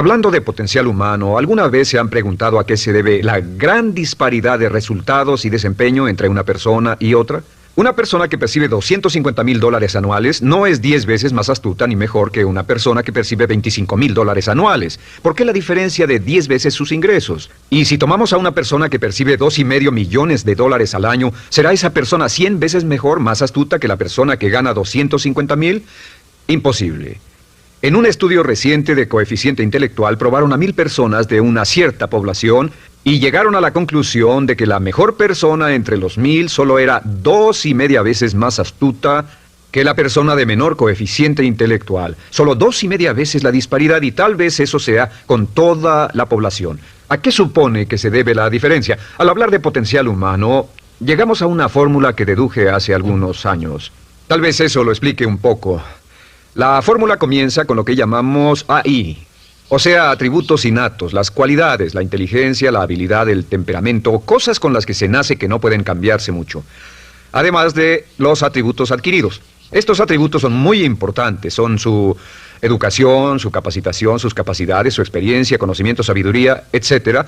Hablando de potencial humano, ¿alguna vez se han preguntado a qué se debe la gran disparidad de resultados y desempeño entre una persona y otra? Una persona que percibe $250,000 anuales no es 10 veces más astuta ni mejor que una persona que percibe $25,000 anuales. ¿Por qué la diferencia de 10 veces sus ingresos? Y si tomamos a una persona que percibe $2,5 millones al año, ¿será esa persona 100 veces mejor, más astuta que la persona que gana $250,000? Imposible. En un estudio reciente de coeficiente intelectual probaron a 1,000 personas de una cierta población y llegaron a la conclusión de que la mejor persona entre los 1,000 solo era 2,5 veces más astuta que la persona de menor coeficiente intelectual. Solo 2,5 veces la disparidad, y tal vez eso sea con toda la población. ¿A qué supone que se debe la diferencia? Al hablar de potencial humano, llegamos a una fórmula que deduje hace algunos años. Tal vez eso lo explique un poco. La fórmula comienza con lo que llamamos AI, o sea, atributos innatos, las cualidades, la inteligencia, la habilidad, el temperamento, cosas con las que se nace que no pueden cambiarse mucho. Además de los atributos adquiridos. Estos atributos son muy importantes, son su educación, su capacitación, sus capacidades, su experiencia, conocimiento, sabiduría, etc.,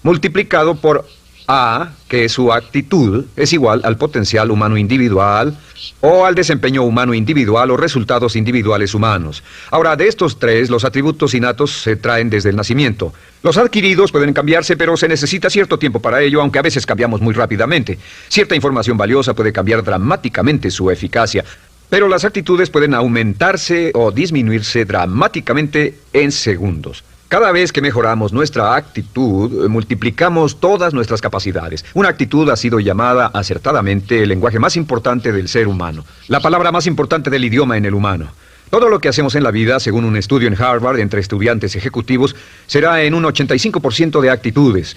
multiplicado por A, que es su actitud, es igual al potencial humano individual o al desempeño humano individual o resultados individuales humanos. Ahora, de estos tres, los atributos innatos se traen desde el nacimiento. Los adquiridos pueden cambiarse, pero se necesita cierto tiempo para ello, aunque a veces cambiamos muy rápidamente. Cierta información valiosa puede cambiar dramáticamente su eficacia, pero las actitudes pueden aumentarse o disminuirse dramáticamente en segundos. Cada vez que mejoramos nuestra actitud, multiplicamos todas nuestras capacidades. Una actitud ha sido llamada acertadamente el lenguaje más importante del ser humano, la palabra más importante del idioma en el humano. Todo lo que hacemos en la vida, según un estudio en Harvard entre estudiantes ejecutivos, será en un 85% de actitudes.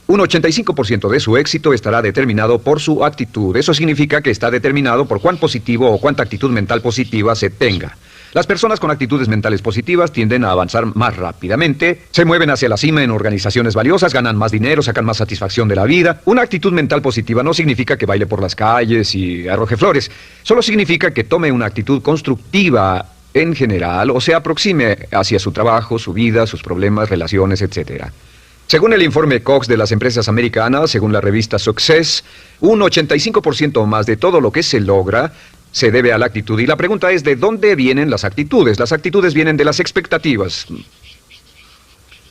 Un 85% de su éxito estará determinado por su actitud. Eso significa que está determinado por cuán positivo o cuánta actitud mental positiva se tenga. Las personas con actitudes mentales positivas tienden a avanzar más rápidamente, se mueven hacia la cima en organizaciones valiosas, ganan más dinero, sacan más satisfacción de la vida. Una actitud mental positiva no significa que baile por las calles y arroje flores. Solo significa que tome una actitud constructiva en general o se aproxime hacia su trabajo, su vida, sus problemas, relaciones, etc. Según el informe Cox de las empresas americanas, según la revista Success, un 85% más de todo lo que se logra se debe a la actitud. Y la pregunta es, ¿de dónde vienen las actitudes? Las actitudes vienen de las expectativas.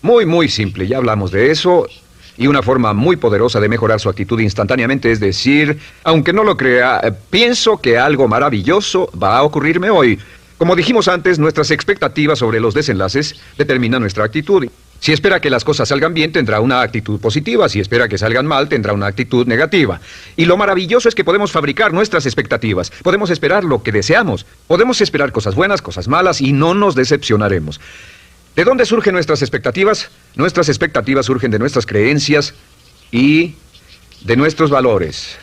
Muy simple, ya hablamos de eso. Y una forma muy poderosa de mejorar su actitud instantáneamente es decir, aunque no lo crea, pienso que algo maravilloso va a ocurrirme hoy. Como dijimos antes, nuestras expectativas sobre los desenlaces determinan nuestra actitud. Si espera que las cosas salgan bien, tendrá una actitud positiva. Si espera que salgan mal, tendrá una actitud negativa. Y lo maravilloso es que podemos fabricar nuestras expectativas. Podemos esperar lo que deseamos. Podemos esperar cosas buenas, cosas malas, y no nos decepcionaremos. ¿De dónde surgen nuestras expectativas? Nuestras expectativas surgen de nuestras creencias y de nuestros valores.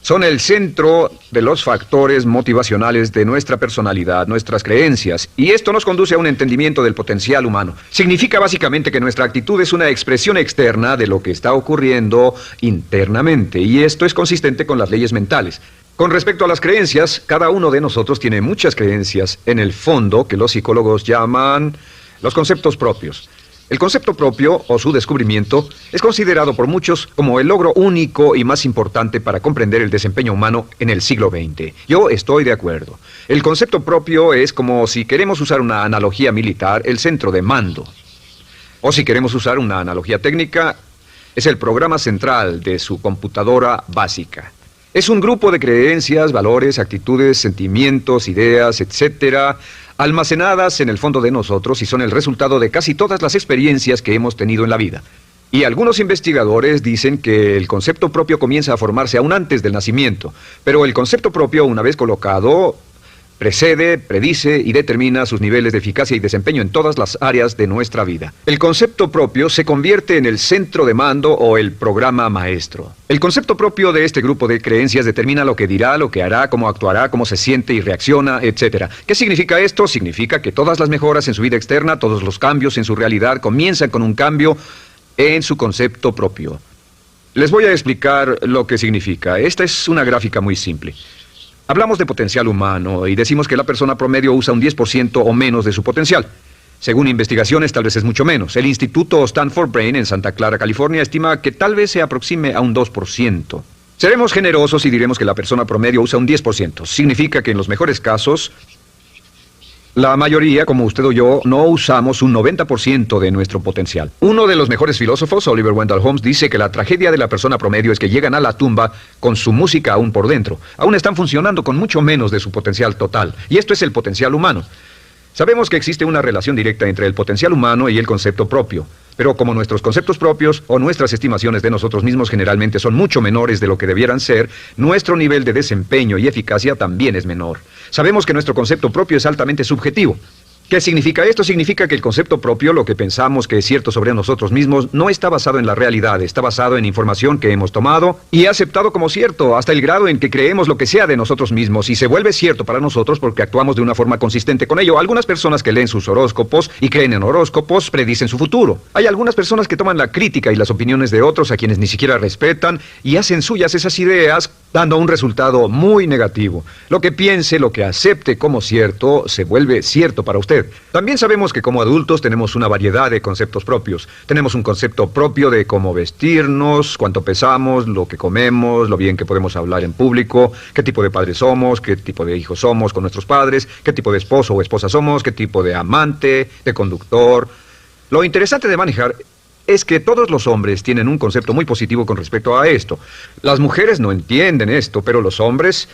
Son el centro de los factores motivacionales de nuestra personalidad, nuestras creencias, y esto nos conduce a un entendimiento del potencial humano. Significa básicamente que nuestra actitud es una expresión externa de lo que está ocurriendo internamente, y esto es consistente con las leyes mentales. Con respecto a las creencias, cada uno de nosotros tiene muchas creencias en el fondo que los psicólogos llaman los conceptos propios. El concepto propio, o su descubrimiento, es considerado por muchos como el logro único y más importante para comprender el desempeño humano en el siglo XX. Yo estoy de acuerdo. El concepto propio es como, si queremos usar una analogía militar, el centro de mando. O si queremos usar una analogía técnica, es el programa central de su computadora básica. Es un grupo de creencias, valores, actitudes, sentimientos, ideas, etcétera, almacenadas en el fondo de nosotros y son el resultado de casi todas las experiencias que hemos tenido en la vida. Y algunos investigadores dicen que el concepto propio comienza a formarse aún antes del nacimiento, pero el concepto propio, una vez colocado, precede, predice y determina sus niveles de eficacia y desempeño en todas las áreas de nuestra vida. El concepto propio se convierte en el centro de mando o el programa maestro. El concepto propio de este grupo de creencias determina lo que dirá, lo que hará, cómo actuará, cómo se siente y reacciona, etc. ¿Qué significa esto? Significa que todas las mejoras en su vida externa, todos los cambios en su realidad comienzan con un cambio en su concepto propio. Les voy a explicar lo que significa. Esta es una gráfica muy simple. Hablamos de potencial humano y decimos que la persona promedio usa un 10% o menos de su potencial. Según investigaciones, tal vez es mucho menos. El Instituto Stanford Brain en Santa Clara, California, estima que tal vez se aproxime a un 2%. Seremos generosos y diremos que la persona promedio usa un 10%. Significa que en los mejores casos, la mayoría, como usted o yo, no usamos un 90% de nuestro potencial. Uno de los mejores filósofos, Oliver Wendell Holmes, dice que la tragedia de la persona promedio es que llegan a la tumba con su música aún por dentro. Aún están funcionando con mucho menos de su potencial total. Y esto es el potencial humano. Sabemos que existe una relación directa entre el potencial humano y el concepto propio. Pero como nuestros conceptos propios o nuestras estimaciones de nosotros mismos generalmente son mucho menores de lo que debieran ser, nuestro nivel de desempeño y eficacia también es menor. Sabemos que nuestro concepto propio es altamente subjetivo. ¿Qué significa esto? Significa que el concepto propio, lo que pensamos que es cierto sobre nosotros mismos, no está basado en la realidad, está basado en información que hemos tomado y aceptado como cierto, hasta el grado en que creemos lo que sea de nosotros mismos y se vuelve cierto para nosotros porque actuamos de una forma consistente con ello. Algunas personas que leen sus horóscopos y creen en horóscopos predicen su futuro. Hay algunas personas que toman la crítica y las opiniones de otros a quienes ni siquiera respetan y hacen suyas esas ideas, dando un resultado muy negativo. Lo que piense, lo que acepte como cierto, se vuelve cierto para usted. También sabemos que como adultos tenemos una variedad de conceptos propios. Tenemos un concepto propio de cómo vestirnos, cuánto pesamos, lo que comemos, lo bien que podemos hablar en público, qué tipo de padres somos, qué tipo de hijos somos con nuestros padres, qué tipo de esposo o esposa somos, qué tipo de amante, de conductor. Lo interesante de manejar es que todos los hombres tienen un concepto muy positivo con respecto a esto. Las mujeres no entienden esto, pero los hombres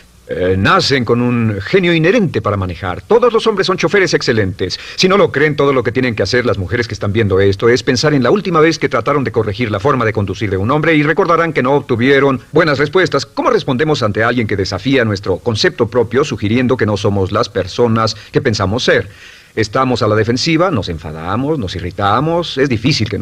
nacen con un genio inherente para manejar. Todos los hombres son choferes excelentes. Si no lo creen, todo lo que tienen que hacer las mujeres que están viendo esto es pensar en la última vez que trataron de corregir la forma de conducir de un hombre y recordarán que no obtuvieron buenas respuestas. ¿Cómo respondemos ante alguien que desafía nuestro concepto propio, sugiriendo que no somos las personas que pensamos ser? Estamos a la defensiva, nos enfadamos, nos irritamos, es difícil que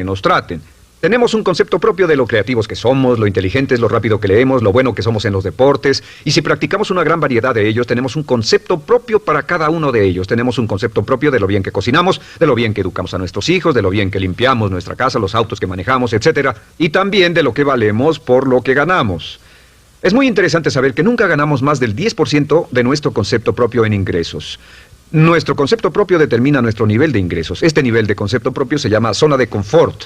nos traten. Tenemos un concepto propio de lo creativos que somos, lo inteligentes, lo rápido que leemos, lo bueno que somos en los deportes, y si practicamos una gran variedad de ellos, tenemos un concepto propio para cada uno de ellos. Tenemos un concepto propio de lo bien que cocinamos, de lo bien que educamos a nuestros hijos, de lo bien que limpiamos nuestra casa, los autos que manejamos, etc. Y también de lo que valemos por lo que ganamos. Es muy interesante saber que nunca ganamos más del 10% de nuestro concepto propio en ingresos. Nuestro concepto propio determina nuestro nivel de ingresos. Este nivel de concepto propio se llama zona de confort.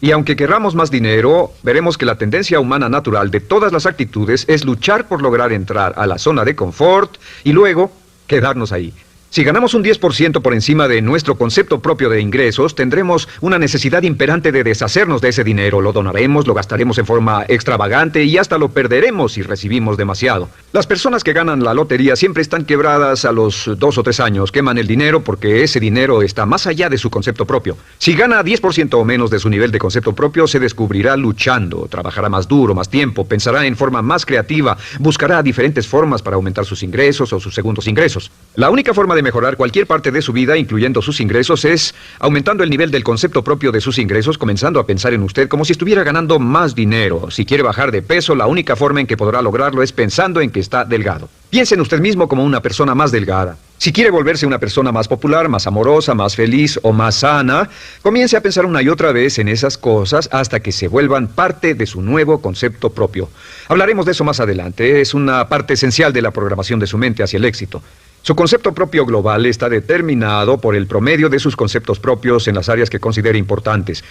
Y aunque querramos más dinero, veremos que la tendencia humana natural de todas las actitudes es luchar por lograr entrar a la zona de confort y luego quedarnos ahí. Si ganamos un 10% por encima de nuestro concepto propio de ingresos, tendremos una necesidad imperante de deshacernos de ese dinero. Lo donaremos, lo gastaremos en forma extravagante y hasta lo perderemos si recibimos demasiado. Las personas que ganan la lotería siempre están quebradas a los 2 o 3 años. Queman el dinero porque ese dinero está más allá de su concepto propio. Si gana 10% o menos de su nivel de concepto propio, se descubrirá luchando, trabajará más duro, más tiempo, pensará en forma más creativa, buscará diferentes formas para aumentar sus ingresos o sus segundos ingresos. La única forma de mejorar cualquier parte de su vida, incluyendo sus ingresos, es aumentando el nivel del concepto propio de sus ingresos, comenzando a pensar en usted como si estuviera ganando más dinero. Si quiere bajar de peso, la única forma en que podrá lograrlo es pensando en que está delgado. Piense en usted mismo como una persona más delgada. Si quiere volverse una persona más popular, más amorosa, más feliz o más sana, comience a pensar una y otra vez en esas cosas hasta que se vuelvan parte de su nuevo concepto propio. Hablaremos de eso más adelante. Es una parte esencial de la programación de su mente hacia el éxito. Su concepto propio global está determinado por el promedio de sus conceptos propios en las áreas que considere importantes.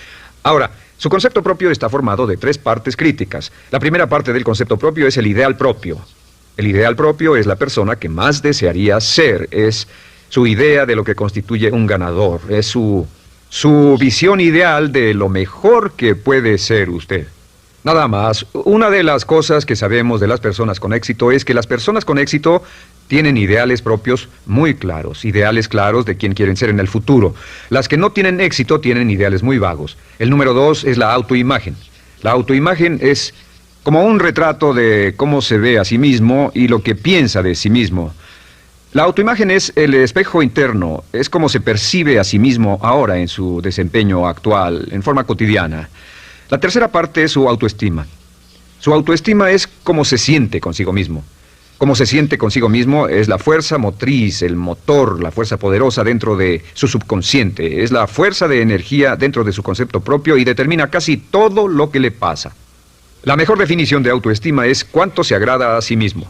Ahora, su concepto propio está formado de 3 partes críticas. La primera parte del concepto propio es el ideal propio. El ideal propio es la persona que más desearía ser. Es su idea de lo que constituye un ganador. Es su visión ideal de lo mejor que puede ser usted. Nada más, una de las cosas que sabemos de las personas con éxito es que las personas con éxito tienen ideales propios muy claros, ideales claros de quién quieren ser en el futuro. Las que no tienen éxito tienen ideales muy vagos. El número 2 es la autoimagen. La autoimagen es como un retrato de cómo se ve a sí mismo y lo que piensa de sí mismo. La autoimagen es el espejo interno, es como se percibe a sí mismo ahora en su desempeño actual, en forma cotidiana. La tercera parte es su autoestima. Su autoestima es cómo se siente consigo mismo. Cómo se siente consigo mismo es la fuerza motriz, el motor, la fuerza poderosa dentro de su subconsciente. Es la fuerza de energía dentro de su concepto propio y determina casi todo lo que le pasa. La mejor definición de autoestima es cuánto se agrada a sí mismo.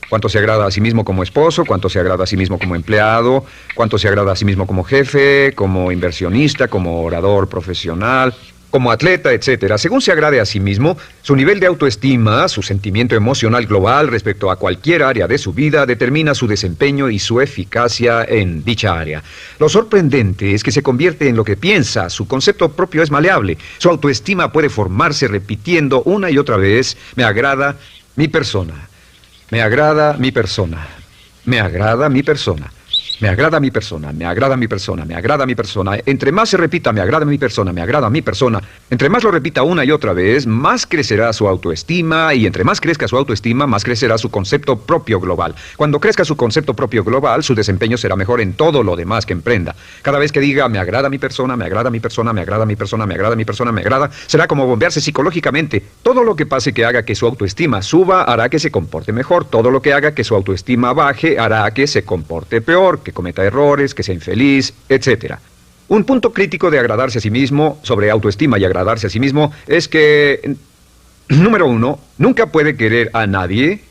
Cuánto se agrada a sí mismo como esposo, cuánto se agrada a sí mismo como empleado, cuánto se agrada a sí mismo como jefe, como inversionista, como orador profesional, como atleta, etcétera. Según se agrade a sí mismo, su nivel de autoestima, su sentimiento emocional global respecto a cualquier área de su vida determina su desempeño y su eficacia en dicha área. Lo sorprendente es que se convierte en lo que piensa, su concepto propio es maleable, su autoestima puede formarse repitiendo una y otra vez: me agrada mi persona, me agrada mi persona, me agrada mi persona. Me agrada mi persona, me agrada mi persona, me agrada mi persona. Entre más se repita, me agrada mi persona, me agrada mi persona, entre más lo repita una y otra vez, más crecerá su autoestima, y entre más crezca su autoestima, más crecerá su concepto propio global. Cuando crezca su concepto propio global, su desempeño será mejor en todo lo demás que emprenda. Cada vez que diga, me agrada mi persona, me agrada mi persona, me agrada mi persona, me agrada mi persona, me agrada, será como bombearse psicológicamente. Todo lo que pase que haga que su autoestima suba, hará que se comporte mejor. Todo lo que haga que su autoestima baje, hará que se comporte peor, que cometa errores, que sea infeliz, etc. Un punto crítico de agradarse a sí mismo, sobre autoestima y agradarse a sí mismo, es que, número uno, nunca puede querer a nadie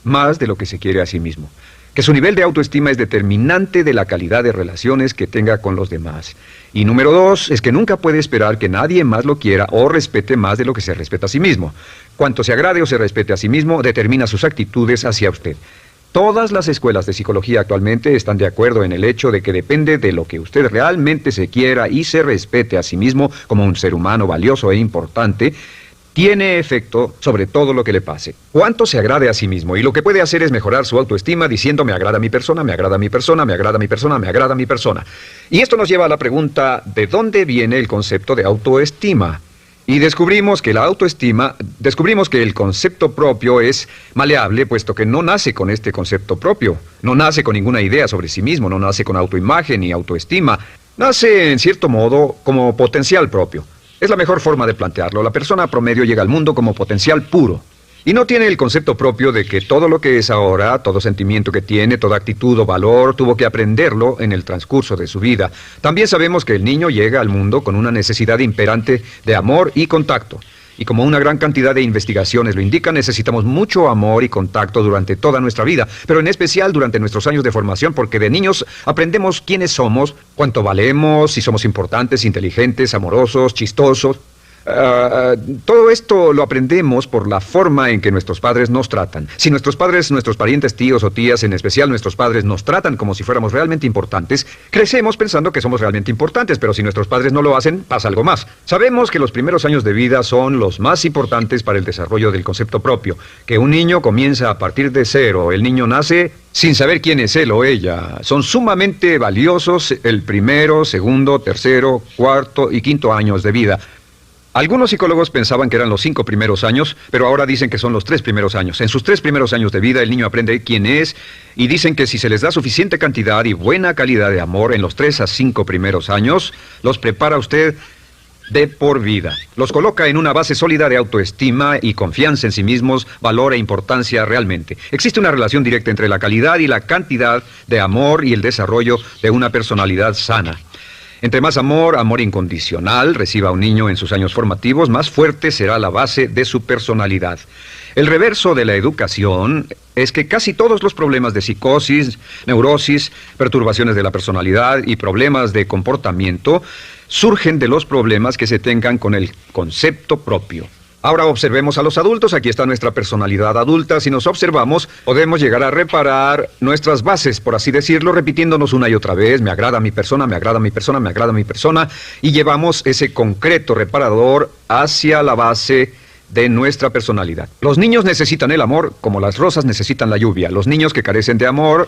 más de lo que se quiere a sí mismo. Que su nivel de autoestima es determinante de la calidad de relaciones que tenga con los demás. Y número dos, es que nunca puede esperar que nadie más lo quiera o respete más de lo que se respeta a sí mismo. Cuanto se agrade o se respete a sí mismo, determina sus actitudes hacia usted. Todas las escuelas de psicología actualmente están de acuerdo en el hecho de que depende de lo que usted realmente se quiera y se respete a sí mismo como un ser humano valioso e importante, tiene efecto sobre todo lo que le pase. Cuánto se agrade a sí mismo, y lo que puede hacer es mejorar su autoestima diciendo: me agrada mi persona, me agrada mi persona, me agrada mi persona, me agrada mi persona. Y esto nos lleva a la pregunta: ¿de dónde viene el concepto de autoestima? Y descubrimos que el concepto propio es maleable, puesto que no nace con este concepto propio, no nace con ninguna idea sobre sí mismo, no nace con autoimagen ni autoestima, nace en cierto modo como potencial propio. Es la mejor forma de plantearlo. La persona promedio llega al mundo como potencial puro. Y no tiene el concepto propio de que todo lo que es ahora, todo sentimiento que tiene, toda actitud o valor, tuvo que aprenderlo en el transcurso de su vida. También sabemos que el niño llega al mundo con una necesidad imperante de amor y contacto. Y como una gran cantidad de investigaciones lo indican, necesitamos mucho amor y contacto durante toda nuestra vida, pero en especial durante nuestros años de formación, porque de niños aprendemos quiénes somos, cuánto valemos, si somos importantes, inteligentes, amorosos, chistosos. Todo esto lo aprendemos por la forma en que nuestros padres nos tratan. Si nuestros padres, nuestros parientes, tíos o tías, en especial nuestros padres, nos tratan como si fuéramos realmente importantes, crecemos pensando que somos realmente importantes, pero si nuestros padres no lo hacen, pasa algo más. Sabemos que los primeros años de vida son los más importantes para el desarrollo del concepto propio, que un niño comienza a partir de cero. El niño nace sin saber quién es él o ella. Son sumamente valiosos el primero, segundo, tercero, cuarto y quinto años de vida. Algunos psicólogos pensaban que eran los 5 primeros años, pero ahora dicen que son los 3 primeros años. En sus 3 primeros años de vida, el niño aprende quién es, y dicen que si se les da suficiente cantidad y buena calidad de amor en los 3 a 5 primeros años, los prepara usted de por vida. Los coloca en una base sólida de autoestima y confianza en sí mismos, valor e importancia realmente. Existe una relación directa entre la calidad y la cantidad de amor y el desarrollo de una personalidad sana. Entre más amor, amor incondicional, reciba un niño en sus años formativos, más fuerte será la base de su personalidad. El reverso de la educación es que casi todos los problemas de psicosis, neurosis, perturbaciones de la personalidad y problemas de comportamiento surgen de los problemas que se tengan con el concepto propio. Ahora observemos a los adultos. Aquí está nuestra personalidad adulta. Si nos observamos, podemos llegar a reparar nuestras bases, por así decirlo, repitiéndonos una y otra vez: me agrada mi persona, me agrada mi persona, me agrada mi persona, y llevamos ese concreto reparador hacia la base de nuestra personalidad. Los niños necesitan el amor como las rosas necesitan la lluvia. Los niños que carecen de amor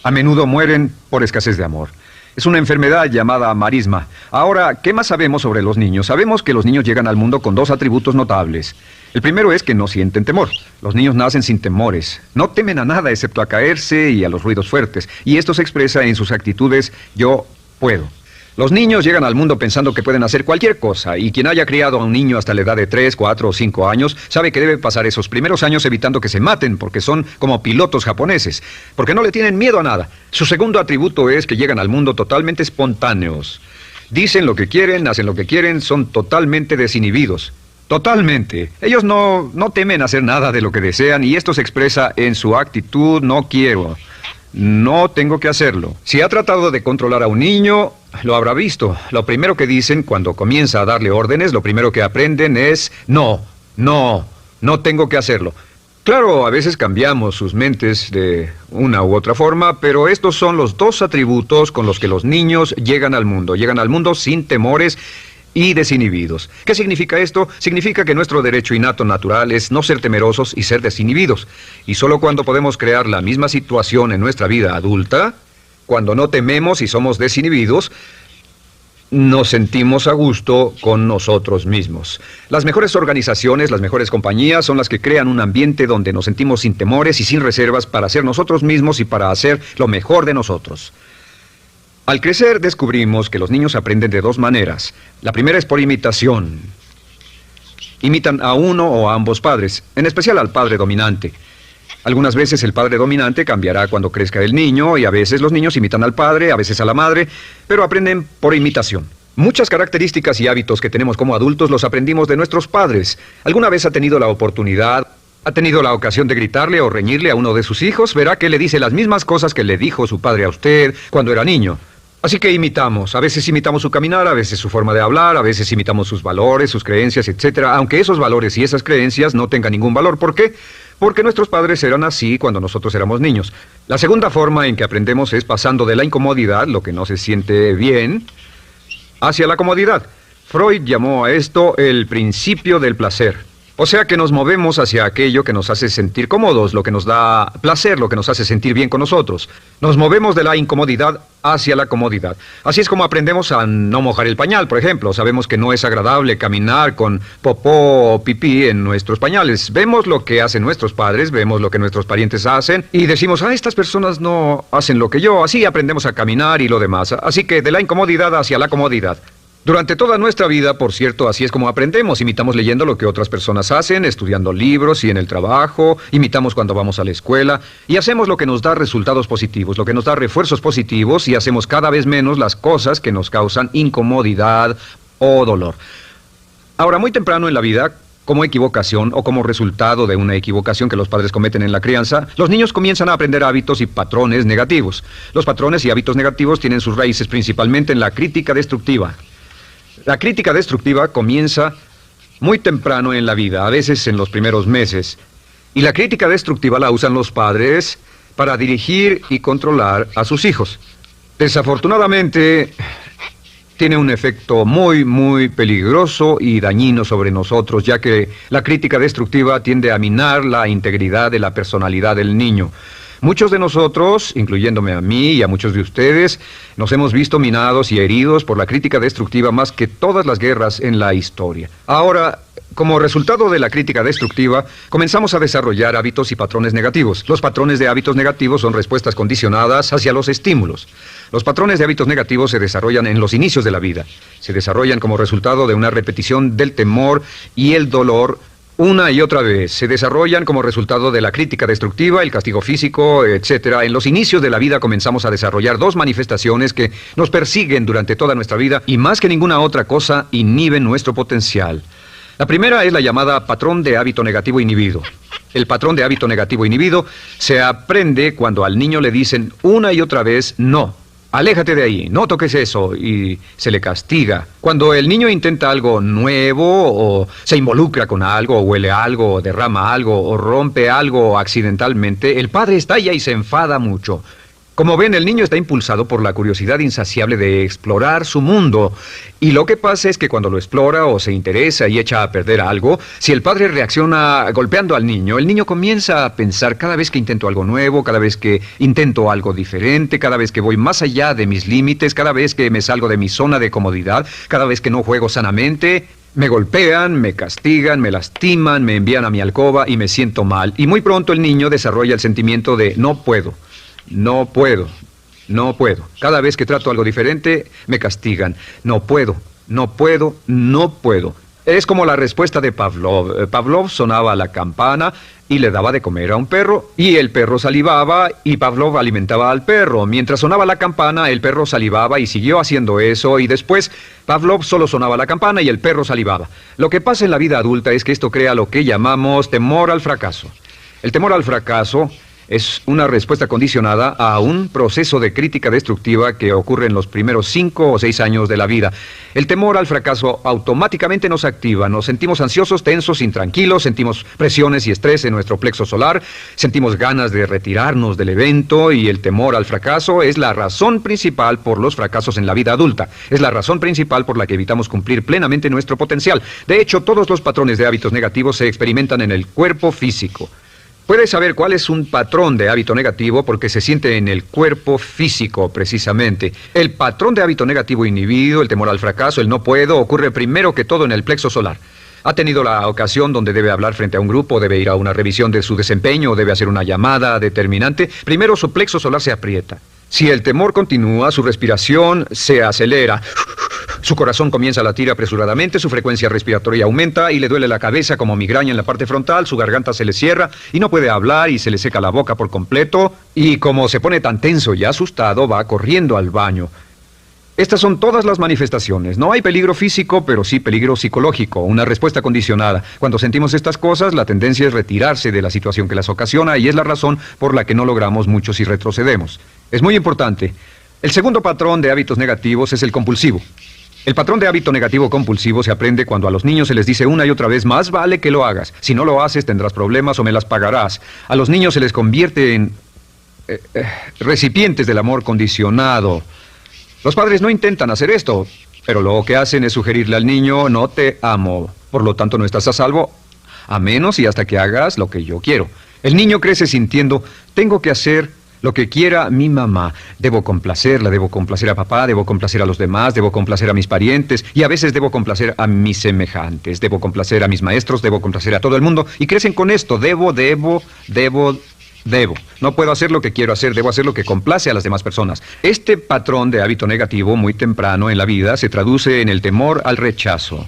a menudo mueren por escasez de amor. Es una enfermedad llamada marisma. Ahora, ¿qué más sabemos sobre los niños? Sabemos que los niños llegan al mundo con 2 atributos notables. El primero es que no sienten temor. Los niños nacen sin temores. No temen a nada excepto a caerse y a los ruidos fuertes. Y esto se expresa en sus actitudes: yo puedo. Los niños llegan al mundo pensando que pueden hacer cualquier cosa, y quien haya criado a un niño hasta la edad de 3, 4 o 5 años sabe que debe pasar esos primeros años evitando que se maten, porque son como pilotos japoneses, porque no le tienen miedo a nada. Su segundo atributo es que llegan al mundo totalmente espontáneos. Dicen lo que quieren, hacen lo que quieren, son totalmente desinhibidos. Totalmente. Ellos no temen hacer nada de lo que desean y esto se expresa en su actitud: no quiero, no tengo que hacerlo. Si ha tratado de controlar a un niño, lo habrá visto. Lo primero que dicen cuando comienza a darle órdenes, lo primero que aprenden es no, no, no tengo que hacerlo. Claro, a veces cambiamos sus mentes de una u otra forma, pero estos son los dos atributos con los que los niños llegan al mundo. Llegan al mundo sin temores y desinhibidos. ¿Qué significa esto? Significa que nuestro derecho innato natural es no ser temerosos y ser desinhibidos. Y solo cuando podemos crear la misma situación en nuestra vida adulta, cuando no tememos y somos desinhibidos, nos sentimos a gusto con nosotros mismos. Las mejores organizaciones, las mejores compañías son las que crean un ambiente donde nos sentimos sin temores y sin reservas para ser nosotros mismos y para hacer lo mejor de nosotros. Al crecer descubrimos que los niños aprenden de dos maneras. La primera es por imitación. Imitan a uno o a ambos padres, en especial al padre dominante. Algunas veces el padre dominante cambiará cuando crezca el niño y a veces los niños imitan al padre, a veces a la madre, pero aprenden por imitación. Muchas características y hábitos que tenemos como adultos los aprendimos de nuestros padres. ¿Alguna vez ha tenido la ocasión de gritarle o reñirle a uno de sus hijos? Verá que le dice las mismas cosas que le dijo su padre a usted cuando era niño. Así que imitamos. A veces imitamos su caminar, a veces su forma de hablar, a veces imitamos sus valores, sus creencias, etc. Aunque esos valores y esas creencias no tengan ningún valor. ¿Por qué? Porque nuestros padres eran así cuando nosotros éramos niños. La segunda forma en que aprendemos es pasando de la incomodidad, lo que no se siente bien, hacia la comodidad. Freud llamó a esto el principio del placer. O sea que nos movemos hacia aquello que nos hace sentir cómodos, lo que nos da placer, lo que nos hace sentir bien con nosotros. Nos movemos de la incomodidad hacia la comodidad. Así es como aprendemos a no mojar el pañal, por ejemplo. Sabemos que no es agradable caminar con popó o pipí en nuestros pañales. Vemos lo que hacen nuestros padres, vemos lo que nuestros parientes hacen y decimos: estas personas no hacen lo que yo. Así aprendemos a caminar y lo demás. Así que de la incomodidad hacia la comodidad. Durante toda nuestra vida, por cierto, así es como aprendemos. Imitamos leyendo lo que otras personas hacen, estudiando libros y en el trabajo, imitamos cuando vamos a la escuela y hacemos lo que nos da resultados positivos, lo que nos da refuerzos positivos y hacemos cada vez menos las cosas que nos causan incomodidad o dolor. Ahora, muy temprano en la vida, como equivocación o como resultado de una equivocación que los padres cometen en la crianza, los niños comienzan a aprender hábitos y patrones negativos. Los patrones y hábitos negativos tienen sus raíces principalmente en la crítica destructiva. La crítica destructiva comienza muy temprano en la vida, a veces en los primeros meses. Y la crítica destructiva la usan los padres para dirigir y controlar a sus hijos. Desafortunadamente, tiene un efecto muy peligroso y dañino sobre nosotros, ya que la crítica destructiva tiende a minar la integridad de la personalidad del niño. Muchos de nosotros, incluyéndome a mí y a muchos de ustedes, nos hemos visto minados y heridos por la crítica destructiva más que todas las guerras en la historia. Ahora, como resultado de la crítica destructiva, comenzamos a desarrollar hábitos y patrones negativos. Los patrones de hábitos negativos son respuestas condicionadas hacia los estímulos. Los patrones de hábitos negativos se desarrollan en los inicios de la vida. Se desarrollan como resultado de una repetición del temor y el dolor una y otra vez. Se desarrollan como resultado de la crítica destructiva, el castigo físico, etc. En los inicios de la vida comenzamos a desarrollar dos manifestaciones que nos persiguen durante toda nuestra vida y más que ninguna otra cosa inhiben nuestro potencial. La primera es la llamada patrón de hábito negativo inhibido. El patrón de hábito negativo inhibido se aprende cuando al niño le dicen una y otra vez no. Aléjate de ahí, no toques eso, y se le castiga. Cuando el niño intenta algo nuevo, o se involucra con algo, o huele algo, o derrama algo, o rompe algo accidentalmente, el padre estalla y se enfada mucho. Como ven, el niño está impulsado por la curiosidad insaciable de explorar su mundo. Y lo que pasa es que cuando lo explora o se interesa y echa a perder algo, si el padre reacciona golpeando al niño, el niño comienza a pensar: cada vez que intento algo nuevo, cada vez que intento algo diferente, cada vez que voy más allá de mis límites, cada vez que me salgo de mi zona de comodidad, cada vez que no juego sanamente, me golpean, me castigan, me lastiman, me envían a mi alcoba y me siento mal. Y muy pronto el niño desarrolla el sentimiento de no puedo. No puedo, no puedo. Cada vez que trato algo diferente, me castigan. No puedo, no puedo, no puedo. Es como la respuesta de Pavlov. Pavlov sonaba la campana y le daba de comer a un perro, y el perro salivaba y Pavlov alimentaba al perro. Mientras sonaba la campana, el perro salivaba y siguió haciendo eso, y después Pavlov solo sonaba la campana y el perro salivaba. Lo que pasa en la vida adulta es que esto crea lo que llamamos temor al fracaso. El temor al fracaso es una respuesta condicionada a un proceso de crítica destructiva que ocurre en los primeros 5 o 6 años de la vida. El temor al fracaso automáticamente nos activa, nos sentimos ansiosos, tensos, intranquilos, sentimos presiones y estrés en nuestro plexo solar, sentimos ganas de retirarnos del evento, y el temor al fracaso es la razón principal por los fracasos en la vida adulta. Es la razón principal por la que evitamos cumplir plenamente nuestro potencial. De hecho, todos los patrones de hábitos negativos se experimentan en el cuerpo físico. Puedes saber cuál es un patrón de hábito negativo porque se siente en el cuerpo físico, precisamente. El patrón de hábito negativo inhibido, el temor al fracaso, el no puedo, ocurre primero que todo en el plexo solar. ¿Ha tenido la ocasión donde debe hablar frente a un grupo, debe ir a una revisión de su desempeño, debe hacer una llamada determinante? Primero su plexo solar se aprieta. Si el temor continúa, su respiración se acelera. Su corazón comienza a latir apresuradamente, su frecuencia respiratoria aumenta y le duele la cabeza como migraña en la parte frontal, su garganta se le cierra y no puede hablar y se le seca la boca por completo, y como se pone tan tenso y asustado, va corriendo al baño. Estas son todas las manifestaciones. No hay peligro físico, pero sí peligro psicológico, una respuesta condicionada. Cuando sentimos estas cosas, la tendencia es retirarse de la situación que las ocasiona, y es la razón por la que no logramos mucho si retrocedemos. Es muy importante. El segundo patrón de hábitos negativos es el compulsivo. El patrón de hábito negativo compulsivo se aprende cuando a los niños se les dice una y otra vez: más vale que lo hagas. Si no lo haces, tendrás problemas o me las pagarás. A los niños se les convierte en recipientes del amor condicionado. Los padres no intentan hacer esto, pero lo que hacen es sugerirle al niño: no te amo, por lo tanto no estás a salvo, a menos y hasta que hagas lo que yo quiero. El niño crece sintiendo: tengo que hacer lo que quiera mi mamá. Debo complacerla, debo complacer a papá, debo complacer a los demás, debo complacer a mis parientes, y a veces debo complacer a mis semejantes, debo complacer a mis maestros, debo complacer a todo el mundo, y crecen con esto: debo. No puedo hacer lo que quiero hacer, debo hacer lo que complace a las demás personas. Este patrón de hábito negativo muy temprano en la vida se traduce en el temor al rechazo.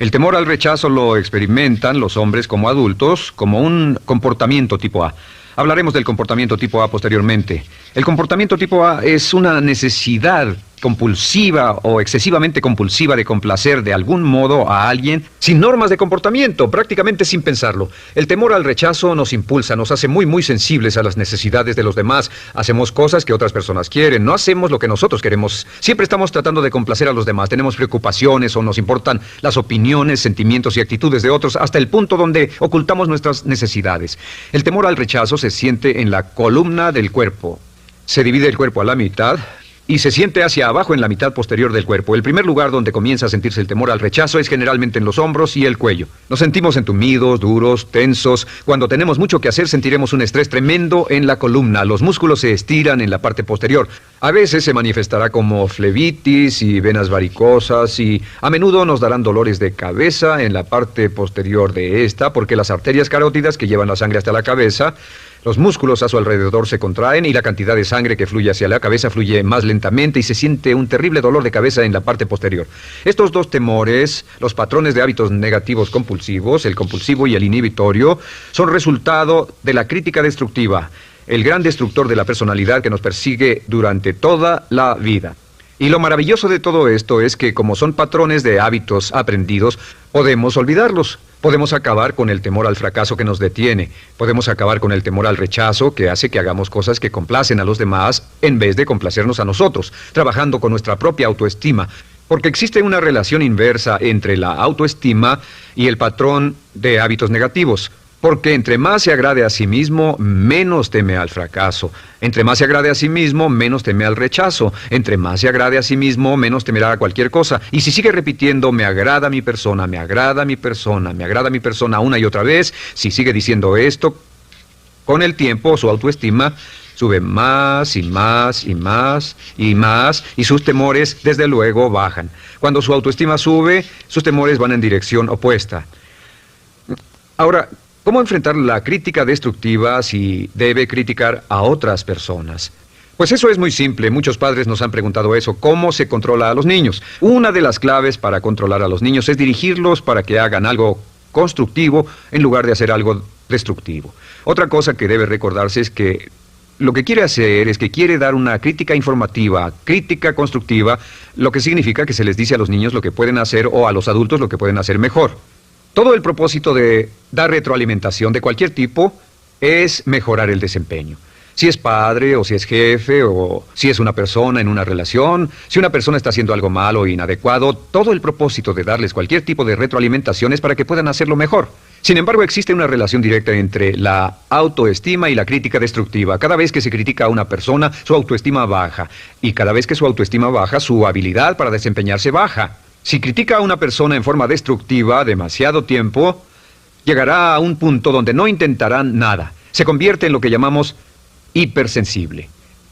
El temor al rechazo lo experimentan los hombres como adultos como un comportamiento tipo A. Hablaremos del comportamiento tipo A posteriormente. El comportamiento tipo A es una necesidad compulsiva o excesivamente compulsiva de complacer de algún modo a alguien sin normas de comportamiento, prácticamente sin pensarlo. El temor al rechazo nos impulsa, nos hace muy sensibles a las necesidades de los demás. Hacemos cosas que otras personas quieren, no hacemos lo que nosotros queremos. Siempre estamos tratando de complacer a los demás. Tenemos preocupaciones o nos importan las opiniones, sentimientos y actitudes de otros hasta el punto donde ocultamos nuestras necesidades. El temor al rechazo se siente en la columna del cuerpo. Se divide el cuerpo a la mitad y se siente hacia abajo en la mitad posterior del cuerpo. El primer lugar donde comienza a sentirse el temor al rechazo es generalmente en los hombros y el cuello. Nos sentimos entumidos, duros, tensos. Cuando tenemos mucho que hacer, sentiremos un estrés tremendo en la columna. Los músculos se estiran en la parte posterior. A veces se manifestará como flebitis y venas varicosas, y a menudo nos darán dolores de cabeza en la parte posterior de esta, porque las arterias carótidas que llevan la sangre hasta la cabeza, los músculos a su alrededor se contraen y la cantidad de sangre que fluye hacia la cabeza fluye más lentamente y se siente un terrible dolor de cabeza en la parte posterior. Estos dos temores, los patrones de hábitos negativos compulsivos, el compulsivo y el inhibitorio, son resultado de la crítica destructiva, el gran destructor de la personalidad que nos persigue durante toda la vida. Y lo maravilloso de todo esto es que, como son patrones de hábitos aprendidos, podemos olvidarlos. Podemos acabar con el temor al fracaso que nos detiene. Podemos acabar con el temor al rechazo que hace que hagamos cosas que complacen a los demás en vez de complacernos a nosotros, trabajando con nuestra propia autoestima. Porque existe una relación inversa entre la autoestima y el patrón de hábitos negativos. Porque entre más se agrade a sí mismo, menos teme al fracaso. Entre más se agrade a sí mismo, menos teme al rechazo. Entre más se agrade a sí mismo, menos temerá a cualquier cosa. Y si sigue repitiendo: me agrada mi persona, me agrada mi persona, me agrada mi persona, una y otra vez, si sigue diciendo esto, con el tiempo su autoestima sube más y más y más y más, y sus temores, desde luego, bajan. Cuando su autoestima sube, sus temores van en dirección opuesta. Ahora, ¿cómo enfrentar la crítica destructiva si debe criticar a otras personas? Pues eso es muy simple. Muchos padres nos han preguntado eso. ¿Cómo se controla a los niños? Una de las claves para controlar a los niños es dirigirlos para que hagan algo constructivo en lugar de hacer algo destructivo. Otra cosa que debe recordarse es que lo que quiere hacer es que quiere dar una crítica informativa, crítica constructiva, lo que significa que se les dice a los niños lo que pueden hacer o a los adultos lo que pueden hacer mejor. Todo el propósito de dar retroalimentación de cualquier tipo es mejorar el desempeño. Si es padre o si es jefe o si es una persona en una relación, si una persona está haciendo algo malo o inadecuado, todo el propósito de darles cualquier tipo de retroalimentación es para que puedan hacerlo mejor. Sin embargo, existe una relación directa entre la autoestima y la crítica destructiva. Cada vez que se critica a una persona, su autoestima baja. Y cada vez que su autoestima baja, su habilidad para desempeñarse baja. Si critica a una persona en forma destructiva demasiado tiempo, llegará a un punto donde no intentarán nada. Se convierte en lo que llamamos hipersensible.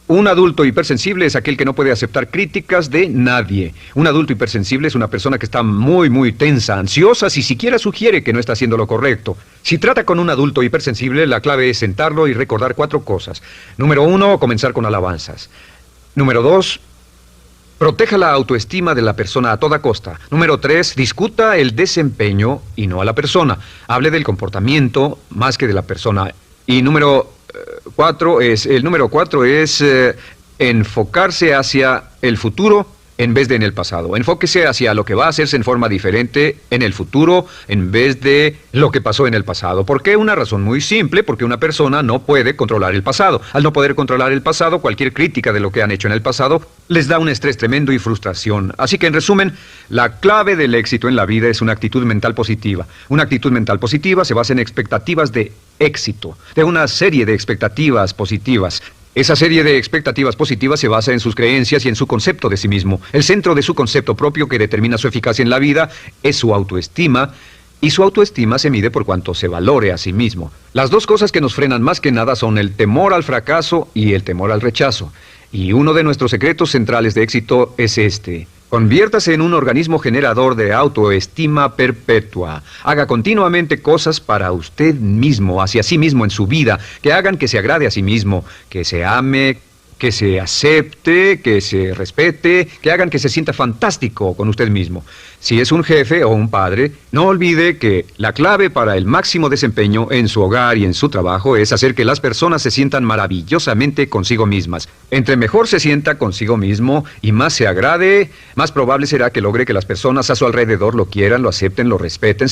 Un adulto hipersensible es aquel que no puede aceptar críticas de nadie. Un adulto hipersensible es una persona que está muy tensa, ansiosa, si siquiera sugiere que no está haciendo lo correcto. Si trata con un adulto hipersensible, la clave es sentarlo y recordar 4 cosas. Número 1, comenzar con alabanzas. Número 2, proteja la autoestima de la persona a toda costa. Número 3, discuta el desempeño y no a la persona. Hable del comportamiento más que de la persona. Y número 4 es enfocarse hacia el futuro en vez de en el pasado. Enfóquese hacia lo que va a hacerse en forma diferente en el futuro en vez de lo que pasó en el pasado. ¿Por qué? Una razón muy simple, porque una persona no puede controlar el pasado. Al no poder controlar el pasado, cualquier crítica de lo que han hecho en el pasado les da un estrés tremendo y frustración. Así que, en resumen, la clave del éxito en la vida es una actitud mental positiva. Una actitud mental positiva se basa en expectativas de éxito, de una serie de expectativas positivas. Esa serie de expectativas positivas se basa en sus creencias y en su concepto de sí mismo. El centro de su concepto propio que determina su eficacia en la vida es su autoestima, y su autoestima se mide por cuanto se valore a sí mismo. Las dos cosas que nos frenan más que nada son el temor al fracaso y el temor al rechazo. Y uno de nuestros secretos centrales de éxito es este: conviértase en un organismo generador de autoestima perpetua. Haga continuamente cosas para usted mismo, hacia sí mismo en su vida, que hagan que se agrade a sí mismo, que se ame, que se acepte, que se respete, que hagan que se sienta fantástico con usted mismo. Si es un jefe o un padre, no olvide que la clave para el máximo desempeño en su hogar y en su trabajo es hacer que las personas se sientan maravillosamente consigo mismas. Entre mejor se sienta consigo mismo y más se agrade, más probable será que logre que las personas a su alrededor lo quieran, lo acepten, lo respeten,